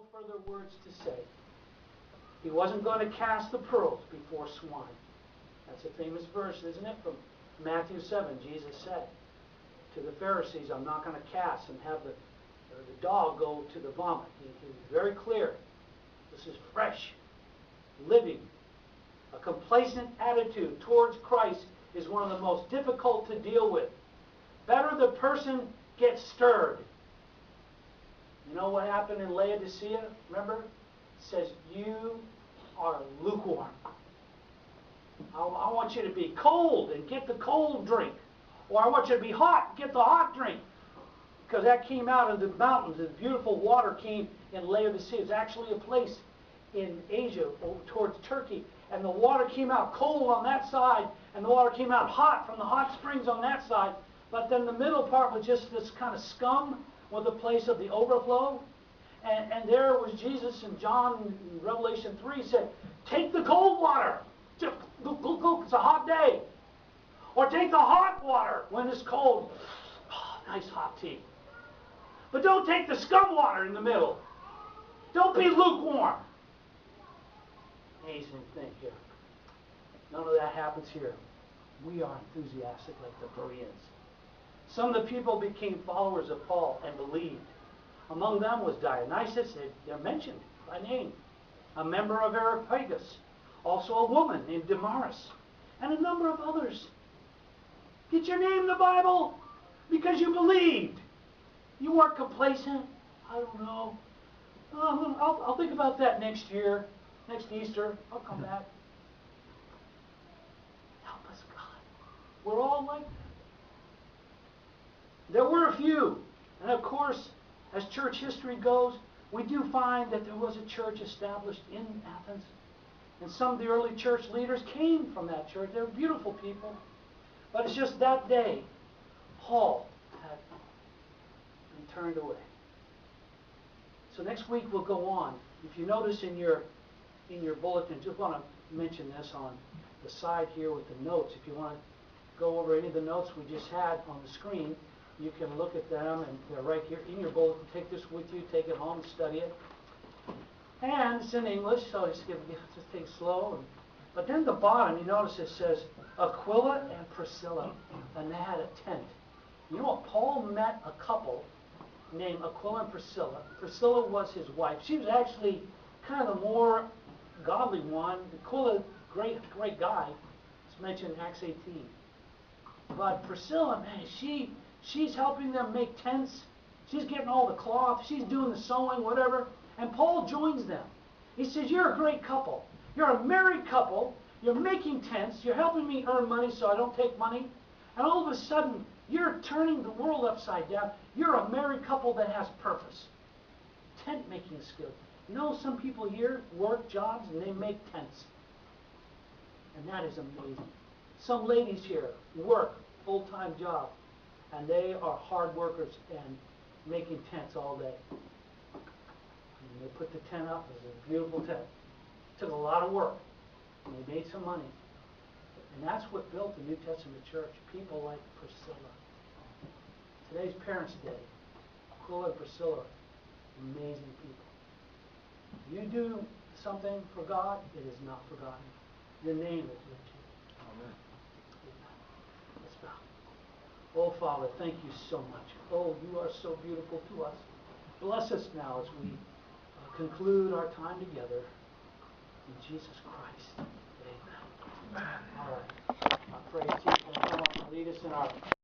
no further words to say. He wasn't going to cast the pearls before swine. That's a famous verse, isn't it? From Matthew 7, Jesus said to the Pharisees, I'm not going to cast and have the dog go to the vomit. He was very clear. This is fresh, living. A complacent attitude towards Christ is one of the most difficult to deal with. Better the person gets stirred. You know what happened in Laodicea? Remember? It says, you are lukewarm. I want you to be cold and get the cold drink. Or I want you to be hot and get the hot drink. Because that came out of the mountains. The beautiful water came in Laodicea. It's actually a place in Asia over towards Turkey. And the water came out cold on that side. And the water came out hot from the hot springs on that side. But then the middle part was just this kind of scum with the place of the overflow. And there was Jesus, and John in Revelation 3 said, take the cold water. Just go, it's a hot day. Or take the hot water when it's cold. Oh, nice hot tea. But don't take the scum water in the middle. Don't be lukewarm. Amazing thing here. None of that happens here. We are enthusiastic like the Bereans. Some of the people became followers of Paul and believed. Among them was Dionysius, they're mentioned by name, a member of Areopagus, also a woman named Damaris, and a number of others. Get your name in the Bible because you believed. You weren't complacent. I don't know. I'll think about that next year, next Easter. I'll come back. Help us, God. We're all like that. There were a few. And of course, as church history goes, we do find that there was a church established in Athens. And some of the early church leaders came from that church. They were beautiful people. But it's just that day, Paul had been turned away. So next week we'll go on. If you notice in your bulletin, just want to mention this on the side here with the notes. If you want to go over any of the notes we just had on the screen, you can look at them, and they're right here in your bulletin. Take this with you, take it home, and study it. And it's in English, so just take it slow. But then the bottom, you notice it says Aquila and Priscilla, and they had a tent. You know what? Paul met a couple named Aquila and Priscilla. Priscilla was his wife. She was actually kind of the more godly one. Aquila, great guy. It's mentioned in Acts 18. But Priscilla, man, she's helping them make tents. She's getting all the cloth. She's doing the sewing, whatever. And Paul joins them. He says, you're a great couple. You're a married couple. You're making tents. You're helping me earn money so I don't take money. And all of a sudden, you're turning the world upside down. You're a married couple that has purpose. Tent making skills. You know, some people here work jobs and they make tents. And that is amazing. Some ladies here work full-time job. And they are hard workers and making tents all day. And they put the tent up. It was a beautiful tent. It took a lot of work. And they made some money. And that's what built the New Testament church. People like Priscilla. Today's Parents' Day. Aquila and Priscilla. Amazing people. You do something for God, it is not forgotten. Your name is written. Amen. Let's bow. Oh, Father, thank you so much. Oh, you are so beautiful to us. Bless us now as we conclude our time together. In Jesus Christ. Amen. All right. I pray that you can come up and lead us in our